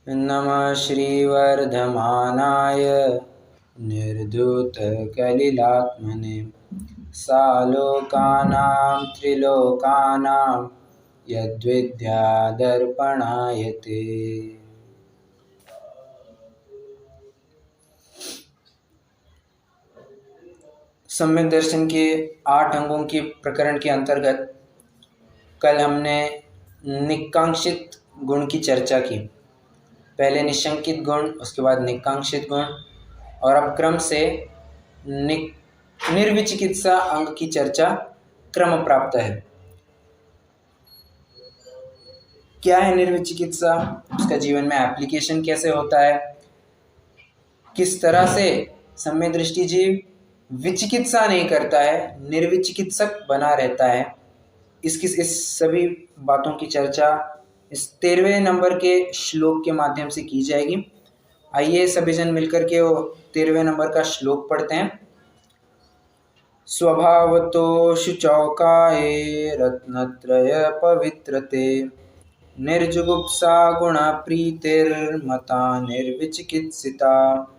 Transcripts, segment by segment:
नमः श्रीवर्धमानाय निर्धूतकलिलात्मने सालोकानां त्रिलोकानां यद्विद्यादर्पणायते। सम्यक दर्शन के 8 अंगों के प्रकरण के अंतर्गत कल हमने निकांक्षित गुण की चर्चा की। पहले निशंकित गुण, उसके बाद निकांक्षित गुण, और अब क्रम से निर्विचिकित्सा अंग की चर्चा क्रम प्राप्त है। क्या है निर्विचिकित्सा, उसका जीवन में एप्लीकेशन कैसे होता है, किस तरह से सम्यक दृष्टि जीव विचिकित्सा नहीं करता है, निर्विचिकित्सक बना रहता है, इस सभी बातों की चर्चा इस 13वें नंबर के श्लोक के माध्यम से की जाएगी। आइए सभी जन मिलकर के वो 13वें नंबर का श्लोक पढ़ते हैं। स्वभावतो शुचौकाये रत्नत्रय पवित्रते निर्जुगुप्सा गुणा प्रीतिर्मता निर्विचिकित्सिता।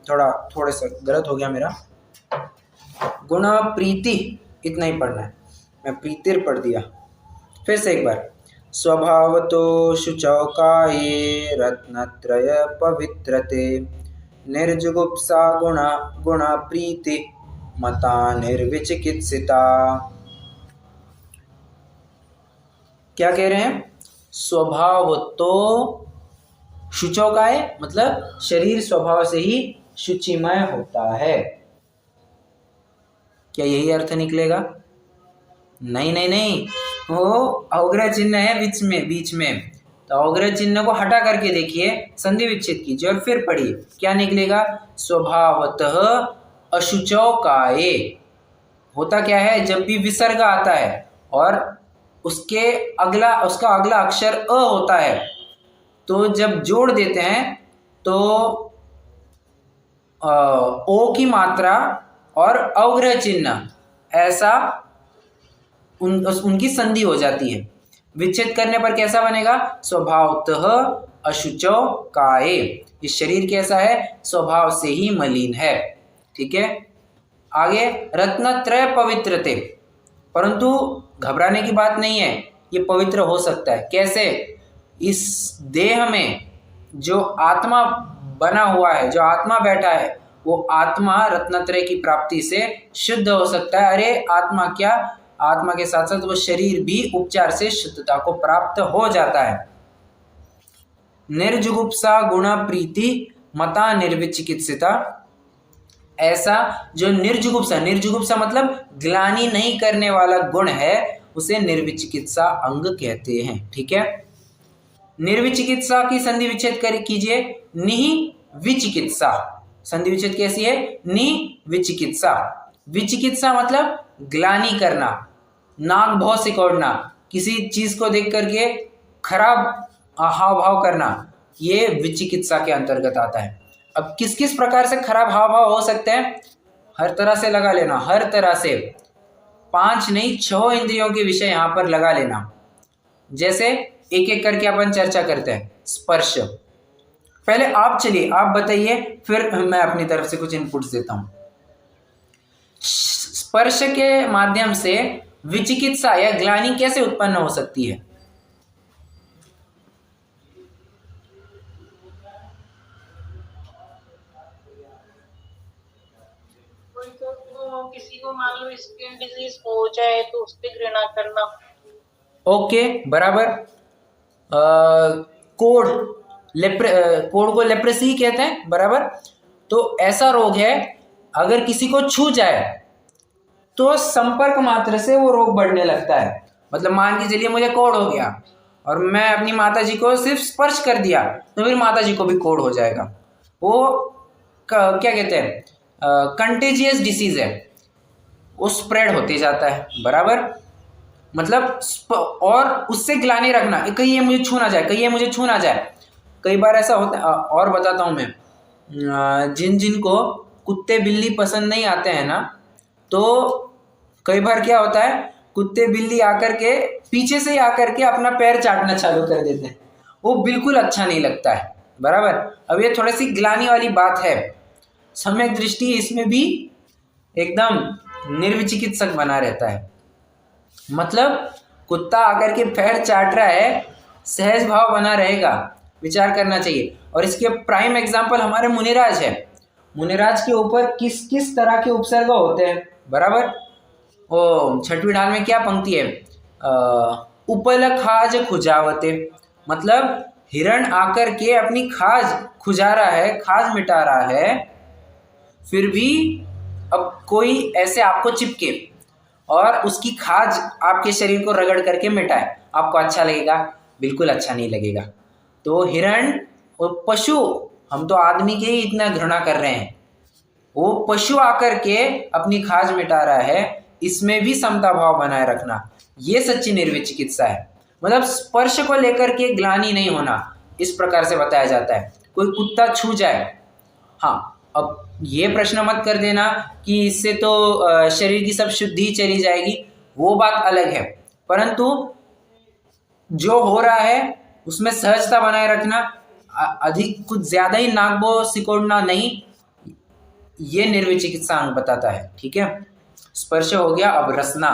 थोड़ा सा गलत हो गया मेरा, गुणा प्रीति इतना ही पढ़ना है, मैं प्रीतिर पढ़ दिया। फिर से एक बार, स्वभावतो शुचौकाये रत्नत्रय पवित्रते निर्जुगुप्सा गुणा प्रीति मता निर्विचिकित्सिता। क्या कह रहे हैं? स्वभावतो शुचौकाये मतलब शरीर स्वभाव से ही शुचिमय होता है। क्या यही अर्थ निकलेगा? नहीं, वो अवग्रह चिन्ह है बीच में, तो अवग्रह चिन्ह को हटा करके देखिए, संधि विच्छेद कीजिए और फिर पढ़िए, क्या निकलेगा? स्वभावतः अशुचौकाये। होता क्या है, जब भी विसर्ग आता है और उसका अगला अक्षर अ होता है, तो जब जोड़ देते हैं तो ओ की मात्रा और अवग्रह चिन्ह ऐसा उनकी संधि हो जाती है। विच्छेद करने पर कैसा बनेगा? स्वभावतः अशुचौकाये। इस शरीर कैसा है? स्वभाव से ही मलिन है। ठीक है, आगे रत्नत्रय पवित्रते, परंतु घबराने की बात नहीं है, ये पवित्र हो सकता है। कैसे? इस देह में जो आत्मा बना हुआ है, जो आत्मा बैठा है, वो आत्मा रत्नत्रय की प्राप्ति से शुद्ध हो सकता है। अरे आत्मा क्या, आत्मा के साथ साथ वो शरीर भी उपचार से शुद्धता को प्राप्त हो जाता है। निर्जुगुप्सा गुणा प्रीति मता निर्विचिकित्सिता। ऐसा जो निर्जुगुप्सा मतलब ग्लानि नहीं करने वाला गुण है, उसे निर्विचिकित्सा अंग कहते हैं। ठीक है, निर्विचिकित्सा की संधि विच्छेद कीजिए, निहि विचिकित्सा। संधि विच्छेद कैसी है? नि विचिकित्सा। विचिकित्सा मतलब ग्लानि करना, नाक भौं सिकोड़ना, किसी चीज को देख करके खराब हाव भाव करना, ये विचिकित्सा के अंतर्गत आता है। अब किस किस प्रकार से खराब हाव भाव हो सकते हैं? हर तरह से लगा लेना, हर तरह से, 5 नहीं 6 इंद्रियों के विषय यहाँ पर लगा लेना। जैसे एक एक करके अपन चर्चा करते हैं। स्पर्श, पहले आप चलिए, आप बताइए, फिर मैं अपनी तरफ से कुछ इनपुट्स देता हूं। स्पर्श के माध्यम से विचिकित्सा या ग्लानि कैसे उत्पन्न हो सकती है? किसी को मान लो स्किन डिजीज हो जाए तो उस पर घृणा करना। ओके, बराबर। कोढ़ को लेप्रेसी कहते हैं, बराबर। तो ऐसा रोग है, अगर किसी को छू जाए तो संपर्क मात्र से वो रोग बढ़ने लगता है। मतलब मान के चलिए मुझे कोढ़ हो गया और मैं अपनी माता जी को सिर्फ स्पर्श कर दिया, तो फिर माता जी को भी कोढ़ हो जाएगा। वो क्या कहते हैं, कंटेजियस डिसीज है, वो स्प्रेड होते जाता है, बराबर। मतलब और उससे ग्लानि रखना, कहीं ये मुझे छू ना जाए, कहीं ये मुझे छू ना जाए। कई बार ऐसा होता है, और बताता हूँ मैं, जिनको कुत्ते बिल्ली पसंद नहीं आते हैं ना, तो कई बार क्या होता है, कुत्ते बिल्ली आकर के पीछे से आकर के अपना पैर चाटना चालू कर देते हैं। वो बिल्कुल अच्छा नहीं लगता है। बराबर। अब ये थोड़ी सी ग्लानि वाली बात है, सम्यक दृष्टि इसमें भी एकदम निर्विचिकित्सक बना रहता है। मतलब कुत्ता आकर के पैर चाट रहा है, सहज भाव बना रहेगा, विचार करना चाहिए। और इसके प्राइम एग्जाम्पल हमारे मुनिराज है। मुनिराज के ऊपर किस किस तरह के उपसर्ग होते हैं, बराबर। ओ छठवीं ढाल में क्या पंक्ति है, उपल खाज खुजावते, मतलब हिरण आकर के अपनी खाज खुजा रहा है, खाज मिटा रहा है, फिर भी अब कोई ऐसे आपको चिपके और उसकी खाज आपके शरीर को रगड़ करके मिटाए, आपको अच्छा लगेगा? बिल्कुल अच्छा नहीं लगेगा। तो हिरण और पशु, हम तो आदमी के ही इतना घृणा कर रहे हैं, वो पशु आकर के अपनी खाज मिटा रहा है, इसमें भी समता भाव बनाए रखना, ये सच्ची निर्विचिकित्सा है। मतलब स्पर्श को लेकर के ग्लानि नहीं होना, इस प्रकार से बताया जाता है। कोई कुत्ता छू जाए, हाँ, अब ये प्रश्न मत कर देना कि इससे तो शरीर की सब शुद्धि चली जाएगी, वो बात अलग है, परंतु जो हो रहा है उसमें सहजता बनाए रखना, अधिक कुछ ज्यादा ही नाक बो सिकोड़ना नहीं, ये निर्विचिकित्सा अंग बताता है। ठीक है, स्पर्श हो गया। अब रसना,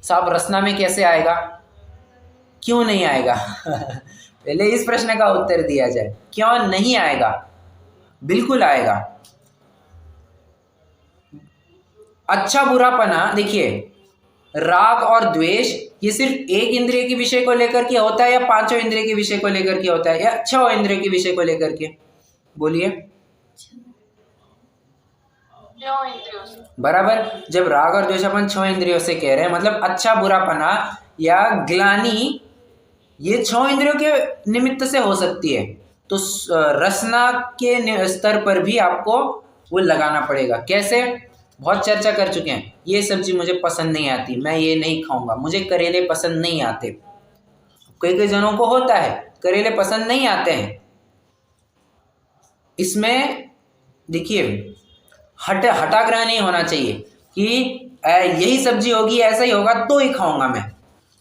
साहब रसना में कैसे आएगा, क्यों नहीं आएगा? पहले इस प्रश्न का उत्तर दिया जाए, क्यों नहीं आएगा? बिल्कुल आएगा। अच्छा बुरापना, देखिए राग और द्वेष ये सिर्फ एक इंद्रिय के विषय को लेकर के होता है या पांचों इंद्रिय के विषय को लेकर के होता है या 6 इंद्रिय के विषय को लेकर के? बोलिए। बराबर, जब राग और द्वेष अपन 6 इंद्रियों से कह रहे हैं, मतलब अच्छा बुरापना या ग्लानि ये 6 इंद्रियों के निमित्त से हो सकती है। तो रसना के स्तर पर भी आपको वो लगाना पड़ेगा। कैसे? बहुत चर्चा कर चुके हैं, ये सब्जी मुझे पसंद नहीं आती, मैं ये नहीं खाऊंगा, मुझे करेले पसंद नहीं आते। कई कई जनों को होता है करेले पसंद नहीं आते हैं। इसमें देखिए हठाग्रह नहीं होना चाहिए कि यही सब्जी होगी, ऐसा ही होगा तो ही खाऊंगा मैं।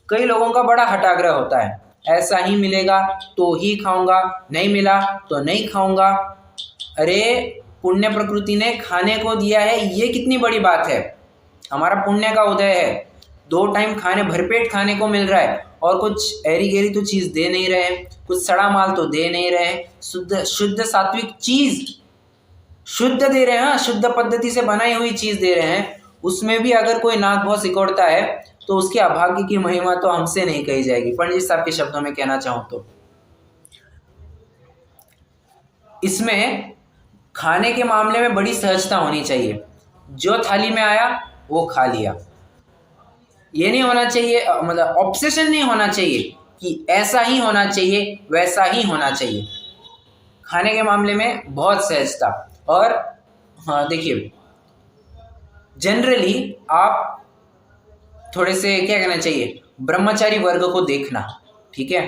कई लोगों का बड़ा हठाग्रह होता है, ऐसा ही मिलेगा तो ही खाऊंगा, नहीं मिला तो नहीं खाऊंगा। अरे पुण्य प्रकृति ने खाने को दिया है, ये कितनी बड़ी बात है। हमारा पुण्य का उदय है, 2 टाइम खाने भरपेट खाने को मिल रहा है और कुछ एरी गेरी तो चीज़ दे नहीं रहे, कुछ सड़ा माल तो दे नहीं रहे, शुद्ध सात्विक चीज़ शुद्ध दे रहे हैं, हाँ, शुद्ध पद्धति से बनाई हुई चीज़ दे रहे हैं। उसमें भी अगर कोई नाक बहुत सिकोड़ता है तो उसके अभाग्य की महिमा तो हमसे नहीं कही जाएगी, पंडित साहब के शब्दों में कहना चाहूँ तो। इसमें खाने के मामले में बड़ी सहजता होनी चाहिए, जो थाली में आया वो खा लिया। ये नहीं होना चाहिए, मतलब ऑब्सेशन नहीं होना चाहिए कि ऐसा ही होना चाहिए, वैसा ही होना चाहिए। खाने के मामले में बहुत सहजता। और हाँ देखिए, जनरली आप थोड़े से क्या कहना चाहिए, ब्रह्मचारी वर्ग को देखना। ठीक है,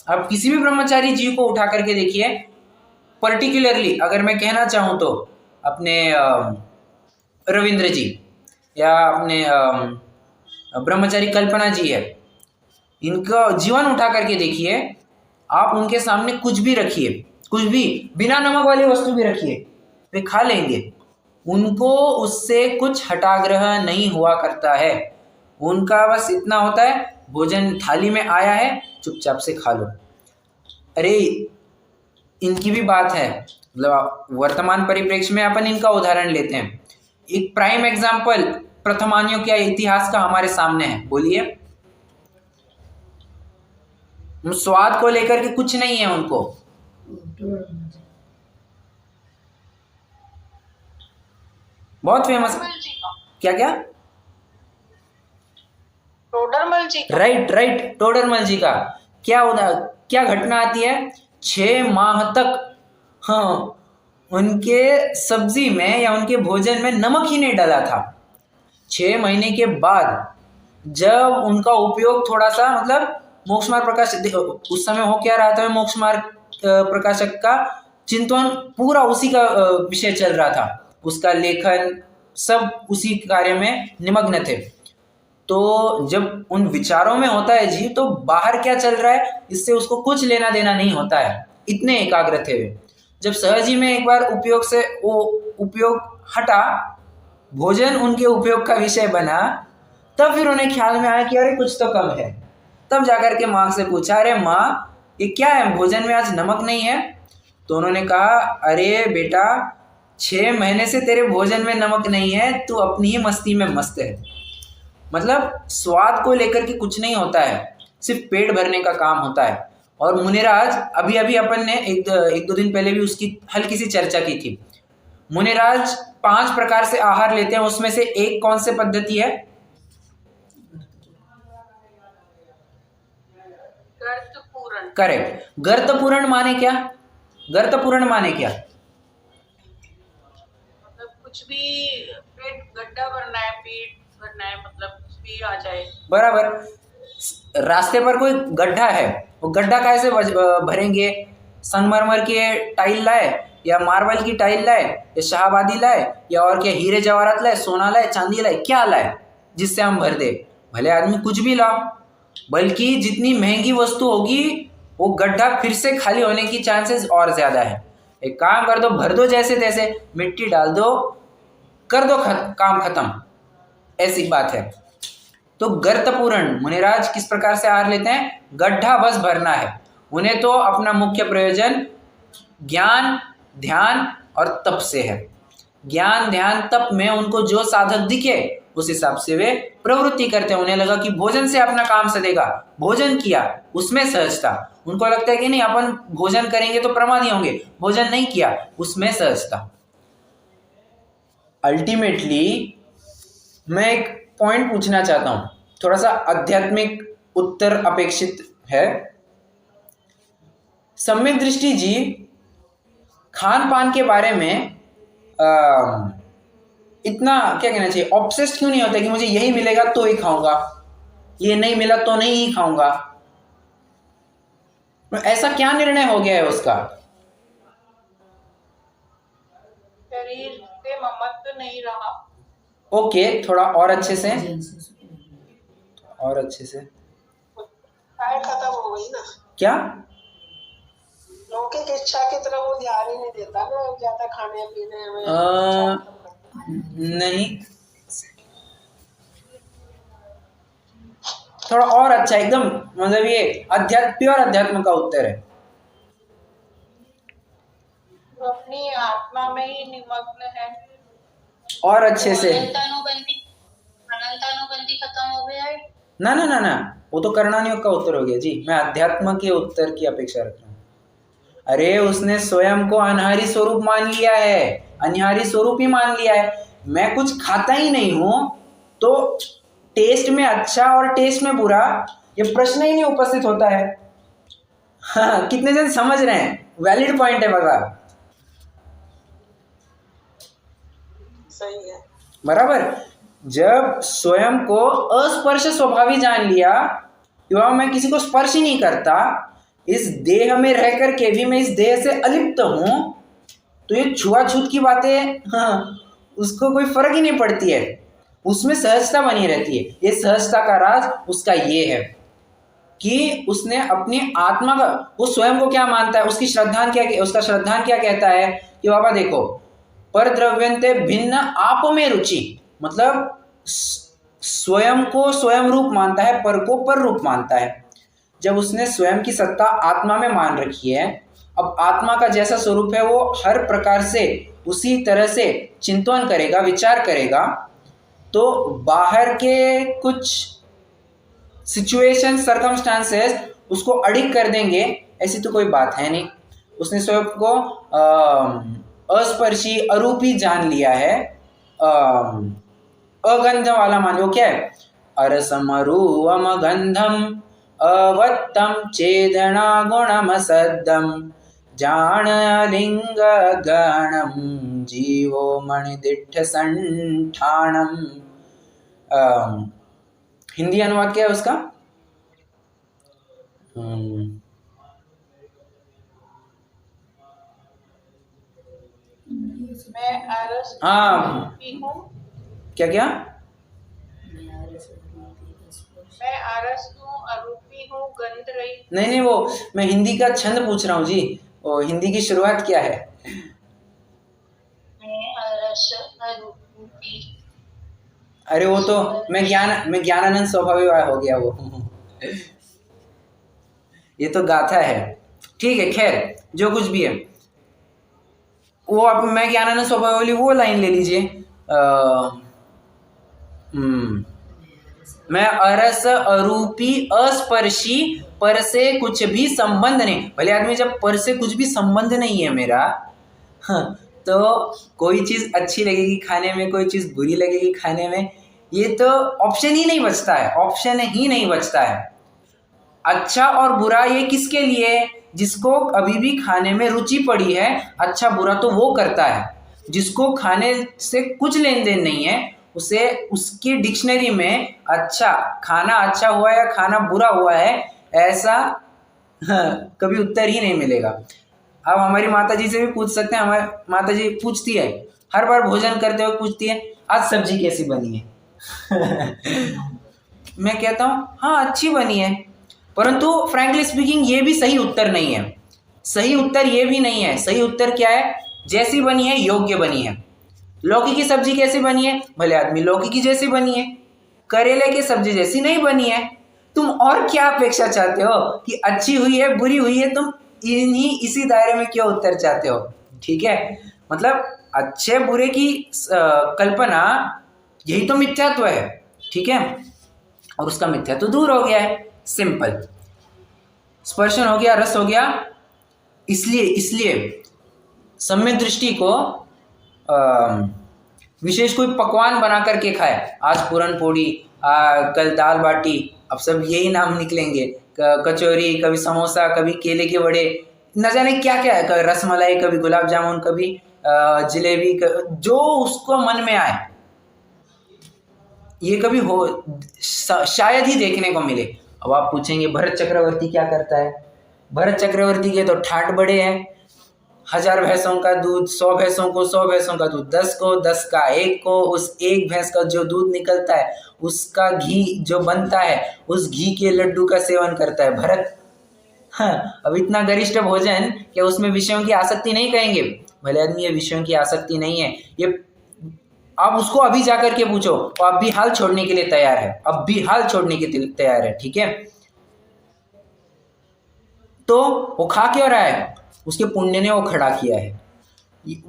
आप किसी भी ब्रह्मचारी जीव को उठा करके देखिए, पर्टिकुलरली अगर मैं कहना चाहूँ तो अपने रविंद्र जी या अपने ब्रह्मचारी कल्पना जी है, इनका जीवन उठा करके देखिए, आप उनके सामने कुछ भी रखिए, कुछ भी बिना नमक वाली वस्तु भी रखिए, वे खा लेंगे। उनको उससे कुछ हठाग्रह नहीं हुआ करता है। उनका बस इतना होता है, भोजन थाली में आया है, चुपचाप से खा लो। अरे इनकी भी बात है, मतलब वर्तमान परिप्रेक्ष्य में अपन इनका उदाहरण लेते हैं। एक प्राइम एग्जाम्पल प्रथमानियों के इतिहास का हमारे सामने है। बोलिए। स्वाद को लेकर के कुछ नहीं है उनको, बहुत फेमस। क्या क्या? टोडरमल जी का। राइट, टोडरमल जी का क्या घटना आती है, 6 माह तक, हाँ, उनके सब्जी में या उनके भोजन में नमक ही नहीं डाला था। 6 महीने के बाद जब उनका उपयोग थोड़ा सा, मतलब मोक्ष मार्ग प्रकाश, उस समय हो क्या रहा था, मोक्ष मार्ग प्रकाशक का चिंतन पूरा उसी का विषय चल रहा था, उसका लेखन सब उसी कार्य में निमग्न थे। तो जब उन विचारों में होता है जीव, तो बाहर क्या चल रहा है इससे उसको कुछ लेना देना नहीं होता है। इतने एकाग्र थे वे। जब सहज ही में एक बार उपयोग हटा, भोजन उनके उपयोग का विषय बना, तब फिर उन्हें ख्याल में आया कि अरे कुछ तो कम है। तब जाकर के माँ से पूछा, अरे माँ ये क्या है, भोजन में आज नमक नहीं है? तो उन्होंने कहा, अरे बेटा 6 महीने से तेरे भोजन में नमक नहीं है, तू अपनी ही मस्ती में मस्त है। मतलब स्वाद को लेकर के कुछ नहीं होता है, सिर्फ पेट भरने का काम होता है। और मुनिराज, अभी अभी अपन ने एक दो दिन पहले भी उसकी हल्की सी चर्चा की थी। मुनिराज 5 प्रकार से आहार लेते हैं, उसमें से एक कौन सी पद्धति है? गर्तपूरण। करेक्ट। गर्तपूरण माने क्या? गर्तपूरण माने क्या? मतलब कुछ भी पेट गड्ढा भरना है, पेट भरना है, मतलब कुछ भी आ जाए। बराबर। रास्ते पर कोई गड्ढा है, वो गड्ढा कैसे भरेंगे? संगमरमर के टाइल लाए, या मार्बल की टाइल लाए, या शाहबादी लाए, या और क्या हीरे जवाहरात लाए, सोना लाए, चांदी लाए, क्या लाए जिससे हम भर दे? भले आदमी कुछ भी लाओ, बल्कि जितनी महंगी वस्तु होगी वो गड्ढा फिर से खाली होने की चांसेस और ज़्यादा है। एक काम कर दो, भर दो जैसे तैसे, मिट्टी डाल दो, कर दो काम खत्म, ऐसी बात है। तो गर्तपूरण मुनिराज किस प्रकार से आहार लेते हैं? गड्ढा बस भरना है उन्हें। तो अपना मुख्य प्रयोजन ज्ञान, ध्यान और तप से है। ज्ञान, ध्यान, तप में उनको जो साधक दिखे उस हिसाब से वे प्रवृत्ति करते हैं। उन्हें लगा कि भोजन से अपना काम सदेगा, भोजन किया, उसमें सहजता। उनको लगता है कि नहीं, अपन भोजन करेंगे तो प्रमादी होंगे, भोजन नहीं किया, उसमें सहजता। अल्टीमेटली मैं एक पॉइंट पूछना चाहता हूं, थोड़ा सा आध्यात्मिक उत्तर अपेक्षित है। सम्यक दृष्टि जी खान पान के बारे में इतना क्या कहना चाहिए, ऑब्सेस्ड क्यों नहीं होता कि मुझे यही मिलेगा तो ही खाऊंगा, ये नहीं मिला तो नहीं ही खाऊंगा? ऐसा क्या निर्णय हो गया है उसका? शरीर से ममत्व नहीं रहा। ओके, थोड़ा और अच्छे से, और अच्छे से। चाय खत्म हो गई ना, क्या? लौकिक इच्छा की तरफ वो ध्यान ही नहीं देता ना, ज्यादा खाने पीने में। नहीं, थोड़ा और अच्छा, एकदम मतलब ये प्योर अध्यात्म का उत्तर है। तो अपनी आत्मा में ही निमग्न है। और अच्छे से। अनंतानुबंधी खत्म हो गया है। ना ना ना ना, वो तो करणानियोग का उत्तर हो गया जी। मैं अध्यात्म के उत्तर की अपेक्षा रख रहा हूँ। अरे उसने स्वयं को अनहारी स्वरूप मान लिया है, अनहारी स्वरूप ही मान लिया है। मैं कुछ खाता ही नहीं हूं तो टेस्ट में अच्छा और टेस्ट में बुरा, ये प्रश्न ही नहीं उपस्थित होता है। हाँ, कितने जन समझ रहे हैं? वैलिड पॉइंट है बगा, सही है, बराबर। जब स्वयं को अस्पर्श स्वभावी जान लिया, युवा मैं किसी को स्पर्श ही नहीं करता, इस देह में रह करके भी मैं इस देह से अलिप्त हूं, तो ये छुआछूत की बातें, हाँ, उसको कोई फर्क ही नहीं पड़ती है, उसमें सहजता बनी रहती है। ये सहजता का राज उसका ये है कि उसने अपनी आत्मा का, वो स्वयं को क्या मानता है, उसकी श्रद्धान क्या, उसका श्रद्धान क्या कहता है कि बाबा देखो, पर द्रव्यंते भिन्न आप में रुचि, मतलब स्वयं को स्वयं रूप मानता है, पर को पर रूप मानता है। जब उसने स्वयं की सत्ता आत्मा में मान रखी है, अब आत्मा का जैसा स्वरूप है वो हर प्रकार से उसी तरह से चिंतन करेगा, विचार करेगा, तो बाहर के कुछ सिचुएशन, सर्कमस्टांसेस उसको अडिग कर देंगे, ऐसी तो कोई बात है नहीं। उसने स्वयं को अस्पर्शी, अरूपी जान लिया है, अगंध वाला मान लो। क्या है? अरसमरूवम गंधम अवत्तम चेदना गुणमसद्दम जान लिंग गणम जीवो मणिदिठ संठाणम। हिंदी अनुवाद क्या है उसका? मैं आरस हाँ, हूँ। क्या क्या? मैं आरस हूँ, अरूपी हूँ, गंध रही। नहीं, वो मैं हिंदी का छंद पूछ रहा हूँ जी। ओ हिंदी की शुरुआत क्या है? अरे वो तो मैं ज्ञानानंद स्वभावी हो गया वो। ये तो गाथा है। ठीक है, खैर जो कुछ भी है वो आप मैं ज्ञानानंद स्वभाव वाली वो लाइन ले लीजिए। मैं अरस अरूपी अस्पर्शी पर से कुछ भी संबंध नहीं। भले आदमी जब पर से कुछ भी संबंध नहीं है मेरा, हाँ, तो कोई चीज़ अच्छी लगेगी खाने में, कोई चीज़ बुरी लगेगी खाने में, ये तो ऑप्शन ही नहीं बचता है, ऑप्शन ही नहीं बचता है। अच्छा और बुरा ये किसके लिए? जिसको अभी भी खाने में रुचि पड़ी है। अच्छा बुरा तो वो करता है जिसको खाने से कुछ लेन देन नहीं है, उसे उसकी डिक्शनरी में अच्छा खाना अच्छा हुआ है या खाना बुरा हुआ है ऐसा कभी उत्तर ही नहीं मिलेगा। अब हमारी माता जी से भी पूछ सकते हैं। हमारी माता जी पूछती है, हर बार भोजन करते हुए पूछती है, आज सब्जी कैसी बनी है? मैं कहता हूँ हाँ अच्छी बनी है, परंतु फ्रैंकली स्पीकिंग ये भी सही उत्तर नहीं है। सही उत्तर ये भी नहीं है। सही उत्तर क्या है? जैसी बनी है योग्य बनी है। लौकी की सब्जी कैसी बनी है? भले आदमी लौकी की जैसी बनी है, करेले की सब्जी जैसी नहीं बनी है। तुम और क्या अपेक्षा चाहते हो कि अच्छी हुई है बुरी हुई है? तुम इसी दायरे में क्यों उत्तर चाहते हो? ठीक है, मतलब अच्छे बुरे की कल्पना यही तो मिथ्यात्व है। ठीक है, और उसका मिथ्यात्व दूर हो गया है। सिंपल। स्पर्शन हो गया, रस हो गया। इसलिए सम्यक दृष्टि को विशेष कोई पकवान बना करके खाए। आज पूरन पोड़ी, कल दाल बाटी, अब सब यही नाम निकलेंगे। कचौरी, कभी समोसा, कभी केले के बड़े, न जाने क्या क्या है, कभी रसमलाई, कभी गुलाब जामुन, कभी जलेबी, जो उसको मन में आए ये कभी हो शायद ही देखने को मिले। अब आप पूछेंगे भरत चक्रवर्ती क्या करता है? भरत चक्रवर्ती के तो ठाट बड़े हैं। 1000 भैंसों का दूध 100 भैंसों को, 100 भैंसों का दूध 10 को, 10 का 1 को, उस एक भैंस का जो दूध निकलता है उसका घी जो बनता है, उस घी के लड्डू का सेवन करता है भरत। हाँ, अब इतना गरिष्ठ भोजन, क्या उसमें विषयों की आसक्ति नहीं कहेंगे? भले आदमी ये विषयों की आसक्ति नहीं है। ये आप उसको अभी जाकर के पूछो तो अब भी हाल छोड़ने के लिए तैयार है, अब भी हाल छोड़ने के लिए तैयार है। ठीक है, तो वो खा क्यों रहा है? उसके पुण्य ने वो खड़ा किया है।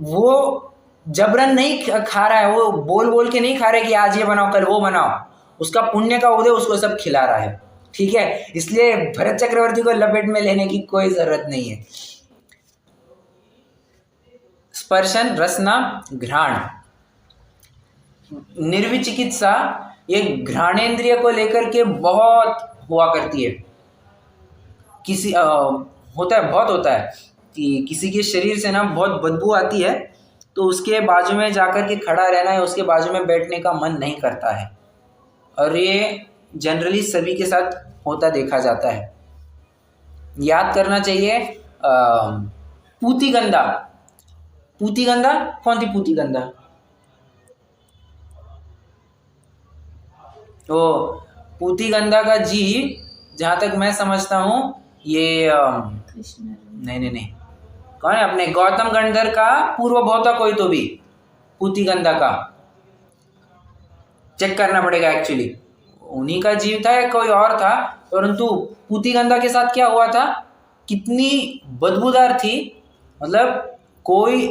वो जबरन नहीं खा रहा है, वो बोल बोल के नहीं खा रहा है कि आज ये बनाओ कल वो बनाओ। उसका पुण्य का उदय उसको सब खिला रहा है। ठीक है, इसलिए भरत चक्रवर्ती को लपेट में लेने की कोई जरूरत नहीं है। स्पर्शन, रसना, घ्राण, निर्विचिकित्सा ये घ्राणेन्द्रिय को लेकर के बहुत हुआ करती है। किसी होता है, बहुत होता है कि किसी के शरीर से ना बहुत बदबू आती है तो उसके बाजू में जाकर के खड़ा रहना है, उसके बाजू में बैठने का मन नहीं करता है। और ये जनरली सभी के साथ होता देखा जाता है। याद करना चाहिए। पूतिगंधा, पूतिगंधा कौन थी? पूतिगंधा तो पूतिगंधा का जी जहाँ तक मैं समझता हूँ ये नहीं कौन है? अपने गौतम गंधर का पूर्व भौता कोई तो भी पूतिगंधा का चेक करना पड़ेगा। एक्चुअली उन्हीं का जीव था या कोई और था, परंतु पूतिगंधा के साथ क्या हुआ था? कितनी बदबूदार थी। मतलब कोई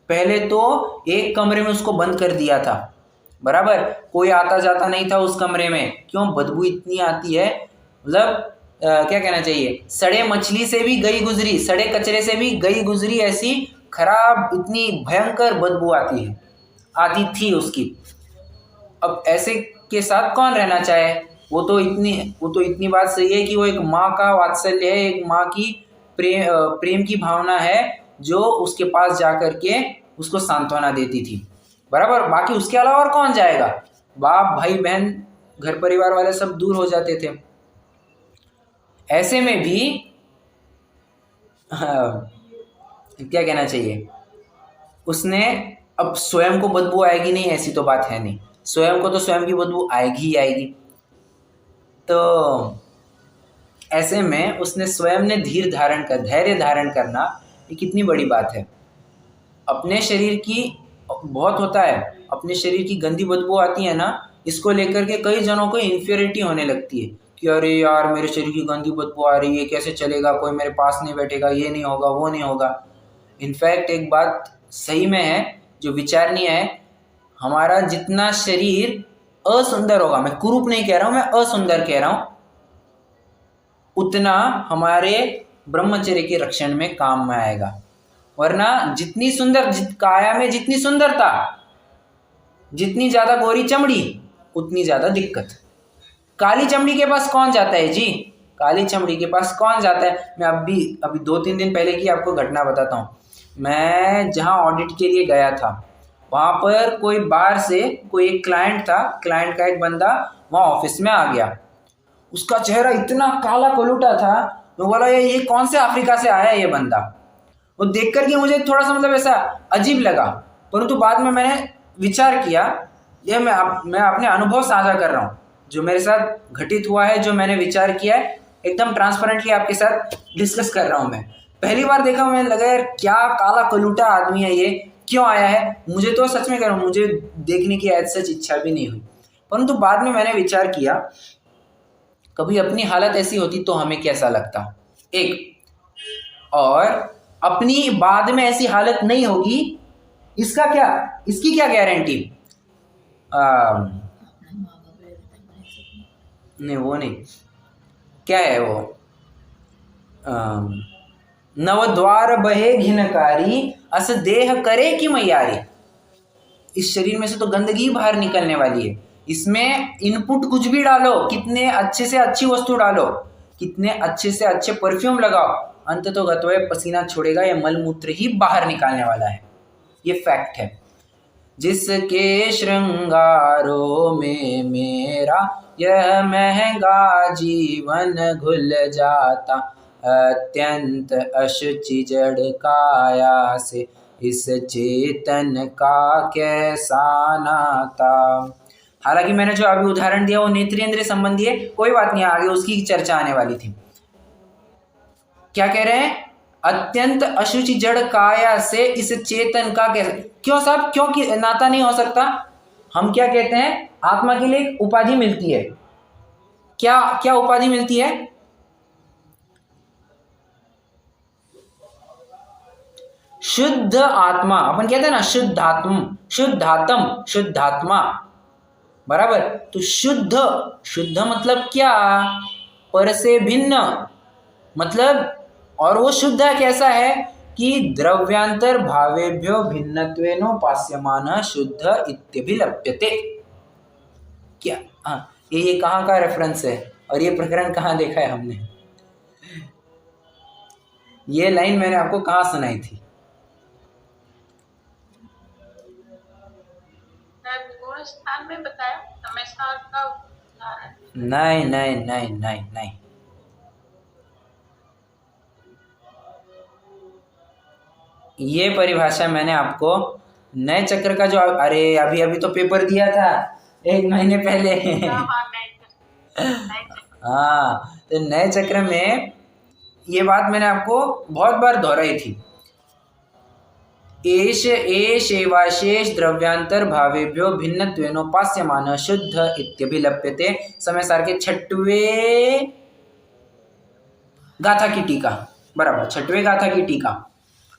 पहले तो एक कमरे में उसको बंद कर दिया था, बराबर, कोई आता जाता नहीं था उस कमरे में। क्यों? बदबू इतनी आती है। मतलब क्या कहना चाहिए, सड़े मछली से भी गई गुजरी, सड़े कचरे से भी गई गुजरी, ऐसी खराब इतनी भयंकर बदबू आती थी उसकी। अब ऐसे के साथ कौन रहना चाहे? वो तो इतनी बात सही है कि वो एक माँ का वात्सल्य है, एक माँ की प्रेम की भावना है जो उसके पास जाकर के उसको सांत्वना देती थी, बराबर। बाकी उसके अलावा और कौन जाएगा? बाप भाई बहन घर परिवार वाले सब दूर हो जाते थे। ऐसे में भी क्या कहना चाहिए, उसने अब स्वयं को बदबू आएगी नहीं ऐसी तो बात है नहीं, स्वयं को तो स्वयं की बदबू आएगी ही आएगी। तो ऐसे में उसने स्वयं ने धैर्य धारण करना, ये कितनी बड़ी बात है। अपने शरीर की बहुत होता है, अपने शरीर की गंदी बदबू आती है ना, इसको लेकर के कई जनों को इन्फीरियरिटी होने लगती है कि अरे यार मेरे शरीर की गंदी बदबू आ रही है, कैसे चलेगा, कोई मेरे पास नहीं बैठेगा, ये नहीं होगा, वो नहीं होगा। इनफैक्ट एक बात सही में है जो विचारणीय है, हमारा जितना शरीर असुंदर होगा, मैं कुरूप नहीं कह रहा हूँ, मैं असुंदर कह रहा हूँ, उतना हमारे ब्रह्मचर्य के रक्षण में काम में आएगा। वरना जितनी सुंदर काया में जितनी सुंदरता, जितनी ज्यादा गोरी चमड़ी, उतनी ज्यादा दिक्कत। काली चमड़ी के पास कौन जाता है जी? काली चमड़ी के पास कौन जाता है? मैं अभी 2-3 दिन पहले की आपको घटना बताता हूँ। मैं जहाँ ऑडिट के लिए गया था, वहाँ पर कोई बाहर से कोई एक क्लाइंट था, क्लाइंट का एक बंदा वहाँ ऑफिस में आ गया। उसका चेहरा इतना काला कलूटा था, मैं बोला ये कौन से अफ्रीका से आया है ये बंदा। वो देख करके मुझे थोड़ा सा मतलब ऐसा अजीब लगा, परंतु बाद में मैंने विचार किया, ये मैं अपने अनुभव साझा कर रहा हूँ, जो मेरे साथ घटित हुआ है, जो मैंने विचार किया है, एकदम ट्रांसपेरेंटली आपके साथ डिस्कस कर रहा हूँ। मैं पहली बार देखा, मैंने लगा यार क्या काला कलूटा आदमी है, ये क्यों आया है। मुझे तो सच में कह रहा हूँ, मुझे देखने की एज सच इच्छा भी नहीं हुई, परंतु बाद में मैंने विचार किया कभी अपनी हालत ऐसी होती तो हमें कैसा लगता, एक, और अपनी बाद में ऐसी हालत नहीं होगी, इसकी क्या गारंटी। नहीं वो नहीं, क्या है वो, नवद्वार बहे घिनकारी अस देह करे कि मैयारी। इस शरीर में से तो गंदगी बाहर निकलने वाली है, इसमें इनपुट कुछ भी डालो, कितने अच्छे से अच्छी वस्तु डालो, कितने अच्छे से अच्छे परफ्यूम लगाओ, अंत तो गत्वे पसीना छोड़ेगा, या मलमूत्र ही बाहर निकालने वाला है, ये फैक्ट है। जिसके श्रृंगारों में मेरा यह महंगा जीवन घुल जाता, अत्यंत अशुचि जड़ काया से इस चेतन का कैसा नाता। हालांकि मैंने जो अभी उदाहरण दिया वो नेत्रेंद्रिय संबंधी है, कोई बात नहीं, आगे उसकी चर्चा आने वाली थी। क्या कह रहे हैं? अत्यंत अशुचि जड़ काया से इस चेतन का कैसा, क्यों साहब, क्यों कि नाता नहीं हो सकता? हम क्या कहते हैं, आत्मा के लिए एक उपाधि मिलती है, क्या उपाधि मिलती है? शुद्ध आत्मा। अपन कहते हैं ना शुद्धात्मा, बराबर। तो शुद्ध मतलब क्या? पर से भिन्न मतलब, और वो शुद्ध कैसा है कि द्रव्यांतर भावेभ्यो भिन्नत्वेनोपास्यमानः शुद्ध इत्यभिलप्यते। क्या ये कहाँ का रेफरेंस है और ये प्रकरण कहाँ देखा है हमने? ये लाइन मैंने आपको कहाँ सुनाई थी? स्थान में बताया, समय सार का उदाहरण। नहीं, ये परिभाषा मैंने आपको नए चक्र का जो, अरे अभी तो पेपर दिया था 1 महीने पहले। हाँ, तो नए चक्र में ये बात मैंने आपको बहुत बार दोहराई थी। एष एवाशेष द्रव्यांतर भावेभ्यो भिन्नत्वेनोपास्यमानः शुद्ध इत्यभिलप्यते। समय सार के 6वें गाथा की टीका, बराबर 6वें गाथा की टीका।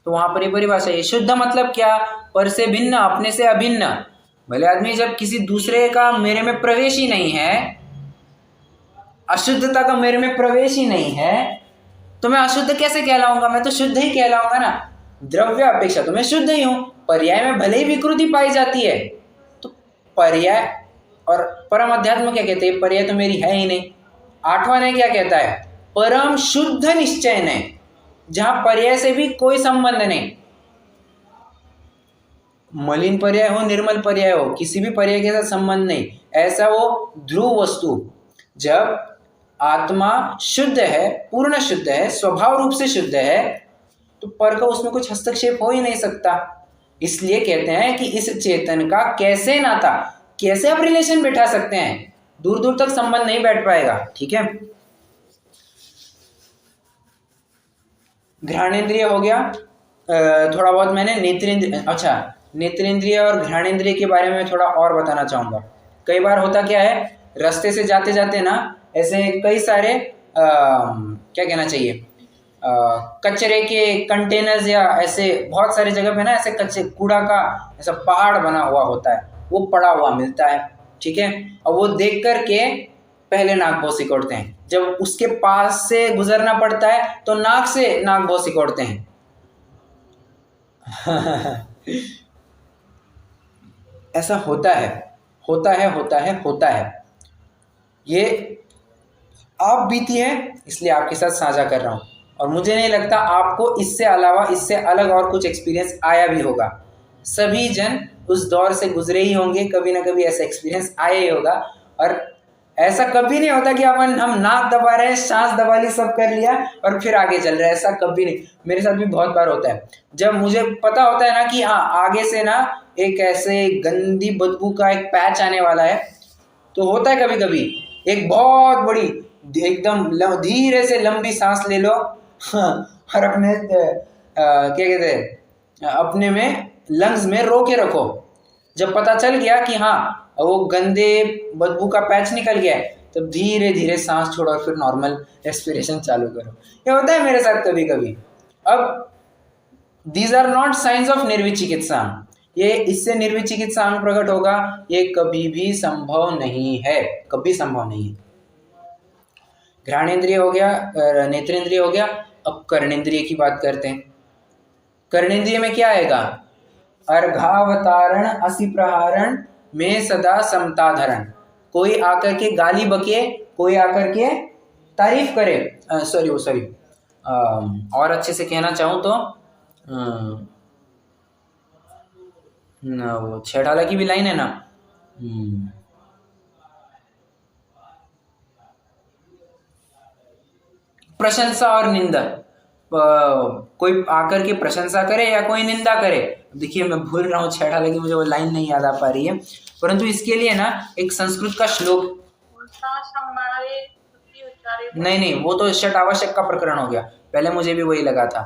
तो वहां पर ये परिभाषा है, शुद्ध मतलब क्या? पर से भिन्न, अपने से अभिन्न। भले आदमी जब किसी दूसरे का मेरे में प्रवेश ही नहीं है, अशुद्धता का मेरे में प्रवेश ही नहीं है, तो मैं अशुद्ध कैसे कहलाऊंगा? मैं तो शुद्ध ही कहलाऊंगा ना। द्रव्य अपेक्षा तो मैं शुद्ध ही हूं। पर्याय में भले ही विकृति पाई जाती है, तो पर्याय और परम अध्यात्म क्या कहते हैं? पर्याय तो मेरी है ही नहीं। 8वां ने क्या कहता है? परम शुद्ध निश्चय ने, जहां पर्याय से भी कोई संबंध नहीं। मलिन पर्याय हो, निर्मल पर्याय हो, किसी भी पर्याय के साथ संबंध नहीं, ऐसा वो ध्रुव वस्तु। जब आत्मा शुद्ध है, पूर्ण शुद्ध है, स्वभाव रूप से शुद्ध है, तो पर का उसमें कुछ हस्तक्षेप हो ही नहीं सकता। इसलिए कहते हैं कि इस चेतन का कैसे नाता, कैसे आप रिलेशन बैठा सकते हैं? दूर दूर तक संबंध नहीं बैठ पाएगा, ठीक है। घ्राणेंद्रिय हो गया। थोड़ा बहुत मैंने नेत्रेंद्रिय, अच्छा नेत्रेंद्रिय और घ्राणेंद्रिय के बारे में थोड़ा और बताना चाहूँगा। कई बार होता क्या है, रास्ते से जाते जाते ना ऐसे कई सारे क्या कहना चाहिए, कचरे के कंटेनर्स या ऐसे बहुत सारी जगह पे ना ऐसे कचरे कूड़ा का ऐसा पहाड़ बना हुआ होता है, वो पड़ा हुआ मिलता है, ठीक है। और वो देख कर के पहले नाक बहुत सिकोड़ते हैं, जब उसके पास से गुजरना पड़ता है तो नाक से नाक बहुत सिकोड़ते हैं। ऐसा होता है, होता है, होता है, होता है। ये आप बीती है इसलिए आपके साथ साझा कर रहा हूँ, और मुझे नहीं लगता आपको इससे अलावा इससे अलग और कुछ एक्सपीरियंस आया भी होगा। सभी जन उस दौर से गुजरे ही होंगे, कभी ना कभी ऐसा एक्सपीरियंस आया ही होगा। और ऐसा कभी नहीं होता कि हम नाक दबा रहे हैं, सांस दबा ली, सब कर लिया और फिर आगे चल रहे हैं, ऐसा कभी नहीं। मेरे साथ भी बहुत बार होता है, जब मुझे पता होता है ना कि हाँ आगे से ना एक ऐसे गंदी बदबू का एक पैच आने वाला है, तो होता है कभी कभी एक बहुत बड़ी एकदम धीरे से लंबी सांस ले लो और अपने क्या कहते हैं, अपने में लंग्स में रोके रखो। जब पता चल गया कि हाँ वो गंदे बदबू का पैच निकल गया है, तब धीरे धीरे सांस छोड़ो और फिर नॉर्मल रेस्पिरेशन चालू करो। ये होता है मेरे साथ कभी कभी। अब these are not science of निर्विचिकित्सा, ये इससे निर्विचिकित्सा अंग प्रकट होगा, ये कभी भी संभव नहीं है, कभी संभव नहीं है। घ्राणेंद्रिय हो गया, नेत्रेंद्रिय हो गया। अब कर्णेंद्रिय की बात करते हैं। कर्णेंद्रिय में क्या आएगा, अर्घावतारण असी प्रहारण में सदा समताधरण। कोई आकर के गाली बके, कोई आकर के तारीफ करे, सॉरी और अच्छे से कहना चाहूँ तो वो छेड़ाला की भी लाइन है ना, प्रशंसा और निंदा। कोई आकर के प्रशंसा करे या कोई निंदा करे। देखिए मैं भूल रहा हूँ छेड़ा लगी, मुझे वो लाइन नहीं याद आ पा रही है, परंतु इसके लिए ना एक संस्कृत का श्लोक, नहीं वो तो षट आवश्यक का प्रकरण हो गया, पहले मुझे भी वही लगा था।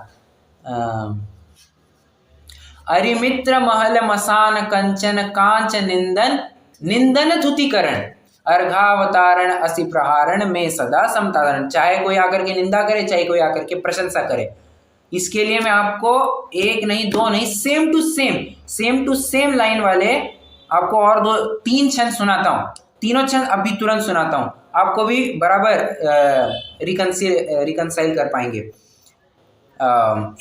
अरिमित्र महल मसान कंचन कांच निंदन निंदन धुतिकरण अर्घावतारण असी प्रहारण में सदा समतारण। चाहे कोई आकर के निंदा करे, चाहे कोई आकर के प्रशंसा करे, इसके लिए मैं आपको एक नहीं दो नहीं सेम टू सेम लाइन वाले आपको और 2-3 छंद सुनाता हूँ। तीनों छंद अभी तुरंत सुनाता हूँ, आपको भी बराबर रिकंसाइल कर पाएंगे।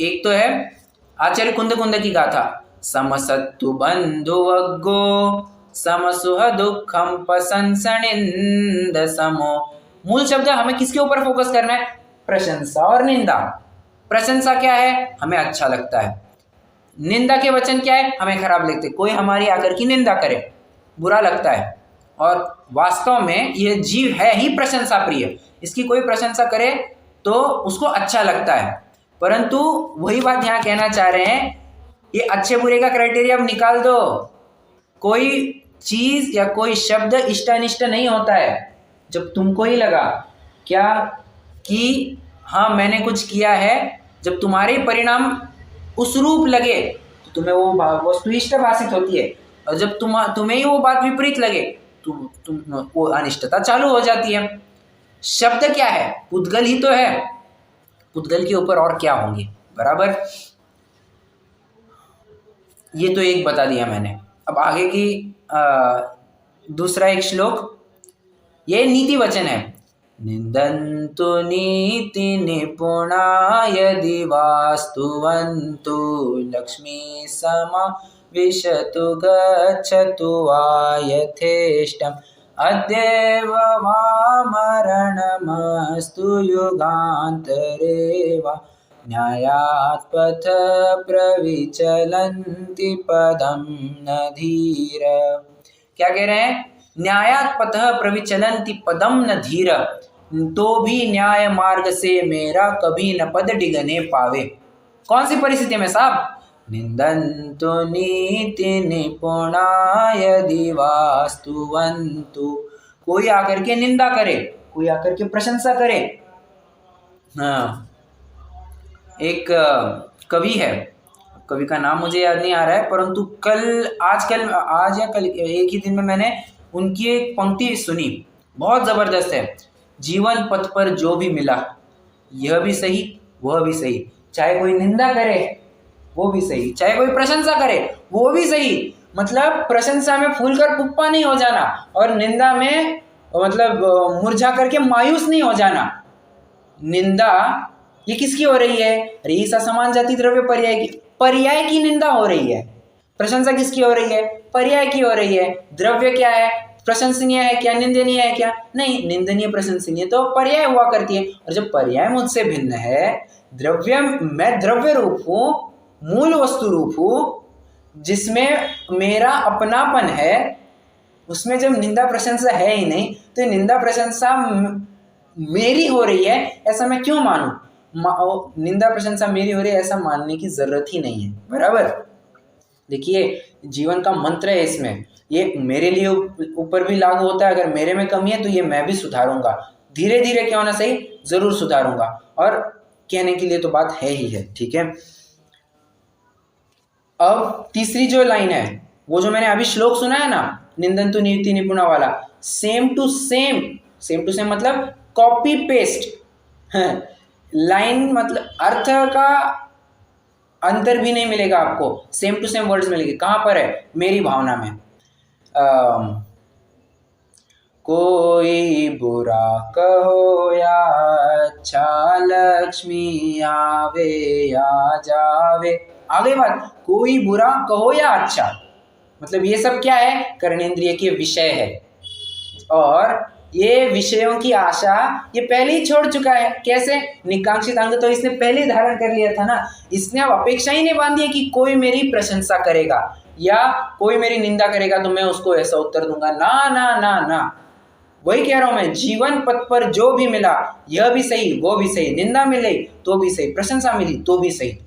एक तो है आचार्य कुंद की गाथा, समसत्तु बंधु अग्गो समसुह दुखम पसंसनिंद समो। मूल शब्द हमें किसके ऊपर फोकस करना है, प्रशंसा और निंदा। प्रशंसा क्या है, हमें अच्छा लगता है। निंदा के वचन क्या है, हमें खराब लगते। कोई हमारी आकर की निंदा करे, बुरा लगता है। और वास्तव में यह जीव है ही प्रशंसा प्रिय, इसकी कोई प्रशंसा करे तो उसको अच्छा लगता है। परंतु वही बात यहाँ कहना चाह रहे हैं, ये अच्छे बुरे का क्राइटेरिया अब निकाल दो। कोई चीज या कोई शब्द इष्ट अनिष्ट नहीं होता है। जब तुमको ही लगा क्या कि हाँ मैंने कुछ किया है, जब तुम्हारे परिणाम उस रूप लगे तो तुम्हें वो वस्तु इष्ट भाषित होती है, और जब तुम्हें ही वो बात विपरीत लगे तुम वो अनिष्टता चालू हो जाती है। शब्द क्या है, पुद्गल ही तो है, पुद्गल के ऊपर और क्या होंगे, बराबर। ये तो एक बता दिया मैंने। अब आगे की दूसरा एक श्लोक, ये नीति वचन है। निंदन्तु नीति निपुणा यदि वास्तुवन्तु लक्ष्मी समा विशतु गच्छतु वा यथेष्टम् अद्यैव वा मरणमस्तु युगान्तरे वा न्यायात् पथ प्रविचलन्ति पदं न धीर। क्या कह रहे हैं, न्यायात् पथ प्रविचलन्ति पदम न धीर, तो भी न्याय मार्ग से मेरा कभी न पद डिगने पावे। कौन सी परिस्थिति में साहब, निंदन्तु नीति निपुणा यदि वास्तुवन्तु। कोई आकर के निंदा करे, कोई आकर के प्रशंसा करे, हाँ एक कवि है, कवि का नाम मुझे याद नहीं आ रहा है, परंतु आज या कल एक ही दिन में मैंने उनकी एक पंक्ति सुनी, बहुत ज़बरदस्त है। जीवन पथ पर जो भी मिला, यह भी सही वह भी सही, चाहे कोई निंदा करे वो भी सही, चाहे कोई प्रशंसा करे वो भी सही। मतलब प्रशंसा में फूल कर पुष्पा नहीं हो जाना, और निंदा में मतलब मुरझा करके मायूस नहीं हो जाना। निंदा ये किसकी हो रही है? अरे इस असमान जाति द्रव्य पर्याय की निंदा हो रही है। प्रशंसा किसकी हो रही है? पर्याय की हो रही है। द्रव्य क्या है? प्रशंसनीय है क्या, निंदनीय है क्या? नहीं, निंदनीय प्रशंसनीय तो पर्याय हुआ करती है। और जब पर्याय मुझसे भिन्न है, द्रव्य, मैं द्रव्य रूप हूँ, मूल वस्तु रूप हूँ, जिसमें मेरा अपनापन है, उसमें जब निंदा प्रशंसा है ही नहीं, तो निंदा प्रशंसा मेरी हो रही है ऐसा मैं क्यों मानूं? निंदा प्रशंसा मेरी हो रही है ऐसा मानने की जरूरत ही नहीं है। बराबर। देखिए, जीवन का मंत्र है इसमें, ये मेरे लिए ऊपर भी लागू होता है। अगर मेरे में कमी है तो ये मैं भी सुधारूंगा, धीरे धीरे क्यों ना सही, जरूर सुधारूंगा। और कहने के लिए तो बात है ही है। ठीक है, अब तीसरी जो लाइन है, वो जो मैंने अभी श्लोक सुना है ना, निंदन्तु नियुक्ति निपुणा वाला, सेम टू सेम मतलब कॉपी पेस्ट। लाइन मतलब अर्थ का अंतर भी नहीं मिलेगा आपको, सेम टू सेम वर्ड्स मिलेंगे। कहां पर है? मेरी भावना में। कोई बुरा कहो या अच्छा, लक्ष्मी आवे या जावे। आगे बात, कोई बुरा कहो या अच्छा, मतलब ये सब क्या है? कर्णेंद्रिय के विषय है, और ये विषयों की आशा ये पहले ही छोड़ चुका है। कैसे? निकांक्षित अंग तो इसने पहले ही धारण कर लिया था ना। इसने अब अपेक्षा ही नहीं बांधी है कि कोई मेरी प्रशंसा करेगा या कोई मेरी निंदा करेगा तो मैं उसको ऐसा उत्तर दूंगा। ना ना ना ना, वही कह रहा हूं मैं, जीवन पथ पर जो भी मिला, यह भी सही वो भी सही, निंदा मिले तो भी सही, प्रशंसा मिली तो भी सही।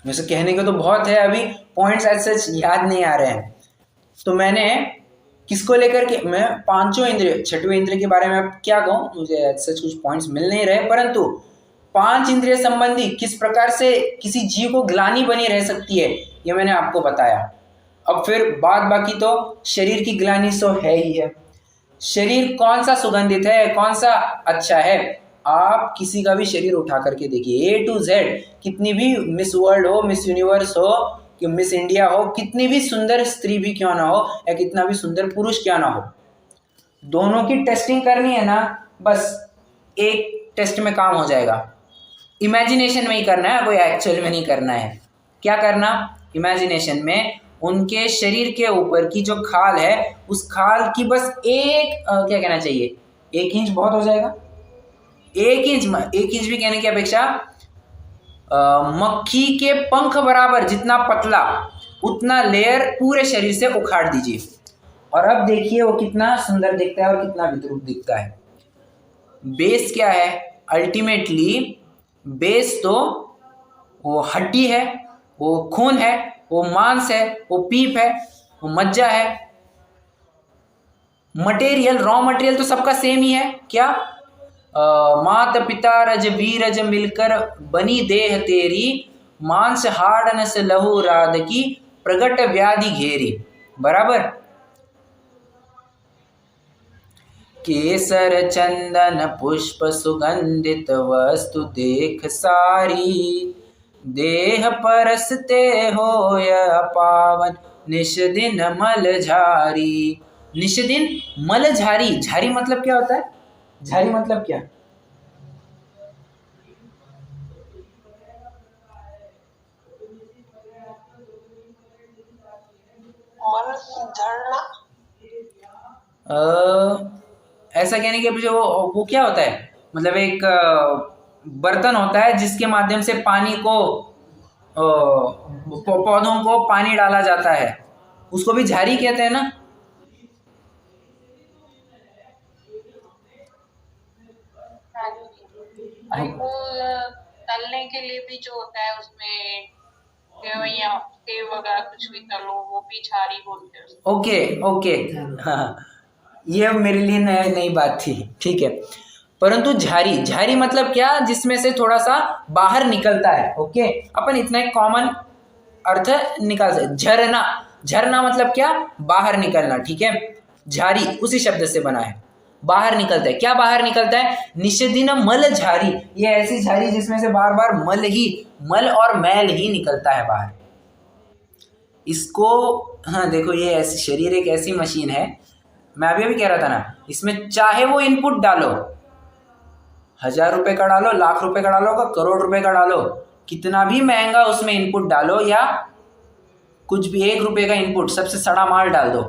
वैसे कहने को तो बहुत है, अभी पॉइंट्स ऐसे याद नहीं आ रहे हैं। तो मैंने किसको लेकर के, मैं पांचों इंद्रिय, छठवें इंद्रिय के बारे में क्या कहूँ, मुझे सच कुछ पॉइंट्स मिल नहीं रहे, परंतु पांच इंद्रिय संबंधी किस प्रकार से किसी जीव को ग्लानि बनी रह सकती है, ये मैंने आपको बताया। अब फिर बाकी तो शरीर की ग्लानि सो है ही है। शरीर कौन सा सुगंधित है, कौन सा अच्छा है? आप किसी का भी शरीर उठा करके देखिए, A to Z, कितनी भी मिस वर्ल्ड हो, मिस यूनिवर्स हो, कि मिस इंडिया हो, कितनी भी सुंदर स्त्री भी क्यों ना हो, या कितना भी सुंदर पुरुष क्यों ना हो, दोनों की टेस्टिंग करनी है ना, बस एक टेस्ट में काम हो जाएगा। इमेजिनेशन में ही करना है, कोई एक्चुअल में नहीं करना है। क्या करना? इमेजिनेशन में उनके शरीर के ऊपर की जो खाल है, उस खाल की बस क्या कहना चाहिए, 1 इंच बहुत हो जाएगा। 1 इंच भी कहने की अपेक्षा मक्खी के पंख बराबर जितना पतला, उतना लेयर पूरे शरीर से उखाड़ दीजिए, और अब देखिए वो कितना सुंदर दिखता है और कितना विद्रूप दिखता है। बेस क्या है? अल्टीमेटली बेस तो वो हड्डी है, वो खून है, वो मांस है, वो पीप है, वो मज्जा है। मटेरियल, रॉ मटेरियल तो सबका सेम ही है। क्या? मात पिता रज वीरज मिलकर बनी देह तेरी, मांस हाड़ नस लहू राध की, प्रगट व्याधि घेरी। बराबर। केसर चंदन पुष्प सुगंधित वस्तु देख सारी, देह परसते हो या पावन, निश दिन मल झारी। निश दिन मल झारी, झारी मतलब क्या होता है? झारी मतलब क्या? मल झड़ना। ऐसा कहने के पीछे वो क्या होता है, मतलब एक बर्तन होता है जिसके माध्यम से पानी को, पौधों को पानी डाला जाता है, उसको भी झारी कहते हैं ना। वो तलने के लिए भी जो होता है उसमें सेवइयां, सेव वगैरह कुछ भी तलो, वो भी झारी बोलते हैं उसको। ओके ओके, हाँ। ये अब मेरे लिए नई बात थी, ठीक है। परंतु झारी, झारी मतलब क्या, जिसमें से थोड़ा सा बाहर निकलता है। ओके, अपन इतना एक कॉमन अर्थ निकाल सकते। झरना, झरना मतलब क्या, बाहर निकलना, ठीक है। झारी उसी शब्द से बना है, बाहर निकलता है। क्या बाहर निकलता है, निषेधिन मल झारी, ये ऐसी झारी जिसमें से बार बार मल और मैल ही निकलता है बाहर। इसको, हाँ देखो, ये ऐसी शरीर एक ऐसी मशीन है, मैं अभी कह रहा था ना, इसमें चाहे वो इनपुट डालो, 1000 रुपए का डालो, लाख रुपए का डालो, करोड़ रुपए का डालो, कितना भी महंगा उसमें इनपुट डालो, या कुछ भी 1 रुपए का इनपुट, सबसे सड़ा माल डाल दो,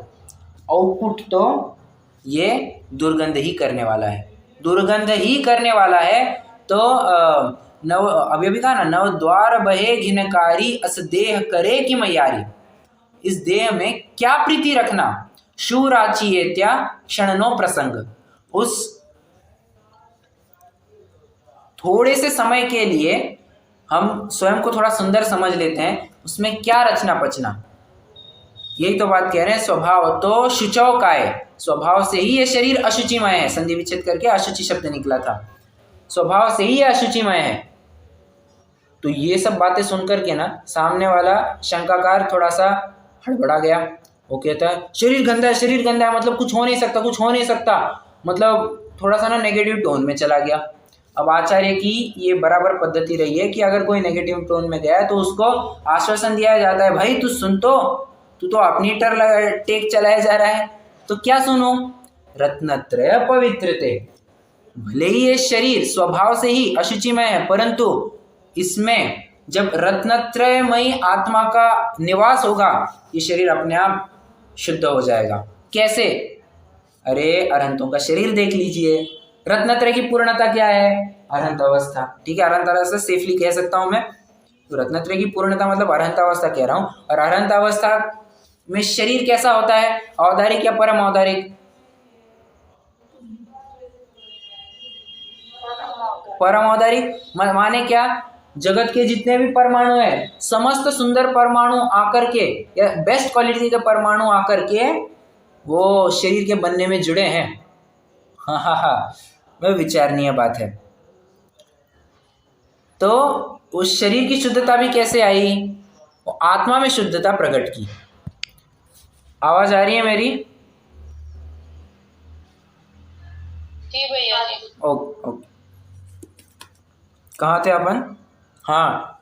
आउटपुट तो ये दुर्गंध ही करने वाला है, दुर्गंध ही करने वाला है। तो नव, अभी कहा ना, नव द्वार बहे घिनकारी, अस देह करे कि मैयारी, इस देह में क्या प्रीति रखना, शूराची ये त्या क्षणनो प्रसंग, उस थोड़े से समय के लिए हम स्वयं को थोड़ा सुंदर समझ लेते हैं, उसमें क्या रचना पचना, यही तो बात कह रहे हैं। स्वभाव तो शुचौ काय, स्वभाव से ही ये शरीर अशुचिमय है, संधि विच्छेद करके अशुचि शब्द निकला था, स्वभाव से ही ये अशुचिमय है। तो ये सब बातें सुनकर के ना सामने वाला शंकाकार थोड़ा सा हड़बड़ा गया। वो कहता है शरीर गंदा है, शरीर गंदा है, मतलब कुछ हो नहीं सकता, कुछ हो नहीं सकता, मतलब थोड़ा सा ना नेगेटिव टोन में चला गया। अब आचार्य की ये बराबर पद्धति रही है कि अगर कोई नेगेटिव टोन में गया है तो उसको आश्वासन दिया जाता है, भाई तू सुन, तू तो अपनी टेक चलाया जा रहा है, तो क्या सुनो, रत्नत्रय पवित्रते, भले ही ये शरीर स्वभाव से ही अशुचिमय है, परंतु इसमें जब रत्नत्रयमयी आत्मा का निवास होगा, ये शरीर अपने आप शुद्ध हो जाएगा। कैसे, अरे अरहंतों का शरीर देख लीजिए, रत्नत्रय की पूर्णता क्या है, अरहंत अवस्था, ठीक है, अरहंत अवस्था सेफली कह सकता हूं मैं, तो रत्नत्रय की पूर्णता मतलब अरहंत अवस्था कह रहा हूं। और अरहंत अवस्था में शरीर कैसा होता है, औदारिक या परम औदारिक, परम औदारिक माने क्या, जगत के जितने भी परमाणु हैं, समस्त सुंदर परमाणु आकर के, या बेस्ट क्वालिटी के परमाणु आकर के वो शरीर के बनने में जुड़े हैं। हाँ हाँ हाँ, वह विचारणीय बात है। तो उस शरीर की शुद्धता भी कैसे आई, वो आत्मा में शुद्धता प्रकट की। आवाज आ रही है मेरी? जी भैया जी। ओके, कहाँ थे अपन? हाँ,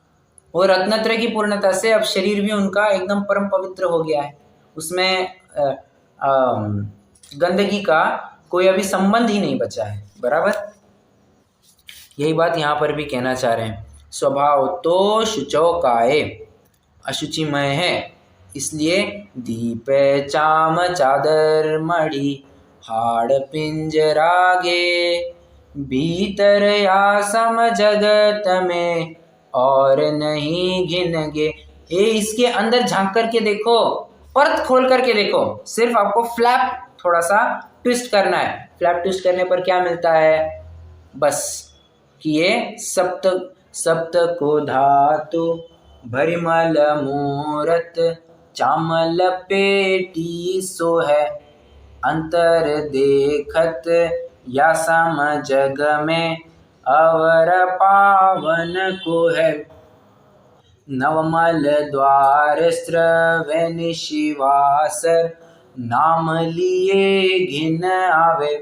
वो रत्नत्रय की पूर्णता से अब शरीर भी उनका एकदम परम पवित्र हो गया है, उसमें गंदगी का कोई अभी संबंध ही नहीं बचा है, बराबर। यही बात यहाँ पर भी कहना चाह रहे हैं, स्वभाव तो शुचौ काय, अशुचिमय है, इसलिए दीप चाम चादर मढ़ी, हाड़ पिंजरागे, भीतर या सम जगत में और नहीं घिनगे। ये इसके अंदर झांक करके देखो, परत खोल करके देखो, सिर्फ आपको फ्लैप थोड़ा सा ट्विस्ट करना है। फ्लैप ट्विस्ट करने पर क्या मिलता है, बस कि ये सप्त को धातु भरिमल मूरत, चामल पेटी सो है, अंतर देखत या सम जग में अवर पावन को है, नवमल द्वार स्रवे निशिवासर, नाम लिए घिन आवे,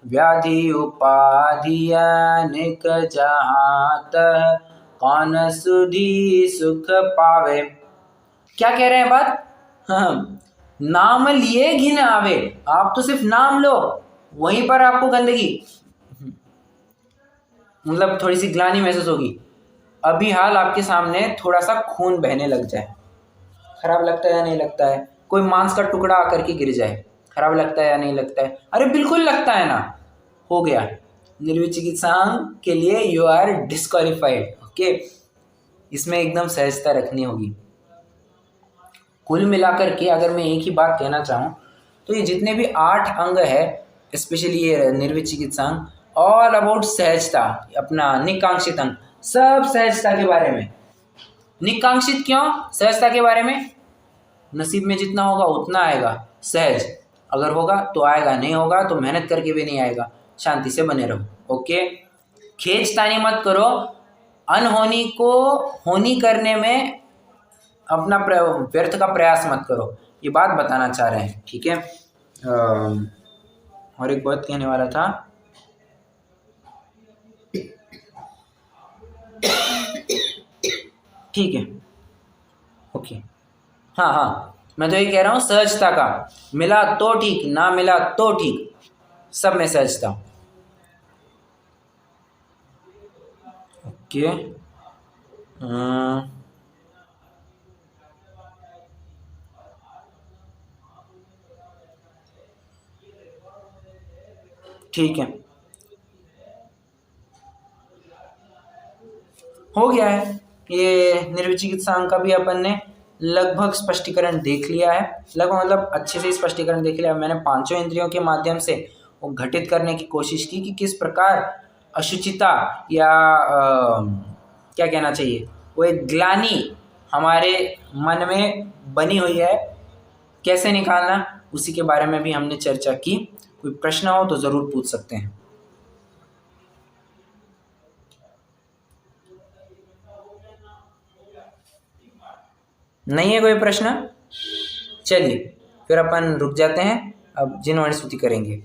व्याधि उपाधि अनेक जहात, कौन सुधी सुख पावे। क्या कह रहे हैं बात, हाँ, नाम लिए घिन आवे, आप तो सिर्फ नाम लो, वहीं पर आपको गंदगी, मतलब थोड़ी सी ग्लानि महसूस होगी। अभी हाल आपके सामने थोड़ा सा खून बहने लग जाए, खराब लगता है या नहीं लगता है? कोई मांस का टुकड़ा आकर के गिर जाए, खराब लगता है या नहीं लगता है? अरे बिल्कुल लगता है ना, हो गया, निर्विचिकित्सा के लिए यू आर डिस्क्वालिफाइड। ओके, इसमें एकदम सहजता रखनी होगी। कुल मिलाकर के अगर मैं एक ही बात कहना चाहूँ तो ये जितने भी 8 अंग है, स्पेशली ये निर्विचिकित्सा अंग, ऑल अबाउट सहजता, अपना निकांक्षित अंग, सब सहजता के बारे में। निकांक्षित क्यों? सहजता के बारे में, नसीब में जितना होगा उतना आएगा, सहज। अगर होगा तो आएगा, नहीं होगा तो मेहनत करके भी नहीं आएगा। शांति से बने रहो। ओके, खींचतानी मत करो, अनहोनी को होनी करने में अपना व्यर्थ का प्रयास मत करो, ये बात बताना चाह रहे हैं। ठीक है, और एक बात कहने वाला था, ठीक है, ओके, हाँ हाँ, मैं तो ये कह रहा हूँ सहजता का, मिला तो ठीक, ना मिला तो ठीक, सब में सहजता। ओके, ठीक है, हो गया है ये निर्विचिकित्सा अंक का भी अपन ने लगभग स्पष्टीकरण देख लिया है। लगभग मतलब अच्छे से स्पष्टीकरण देख लिया। मैंने पांचों इंद्रियों के माध्यम से वो घटित करने की कोशिश की कि किस प्रकार अशुचिता या क्या कहना चाहिए, वो एक ग्लानि हमारे मन में बनी हुई है, कैसे निकालना, उसी के बारे में भी हमने चर्चा की। कोई प्रश्न हो तो ज़रूर पूछ सकते हैं। नहीं है कोई प्रश्न? चलिए फिर अपन रुक जाते हैं, अब जिन स्तुति करेंगे।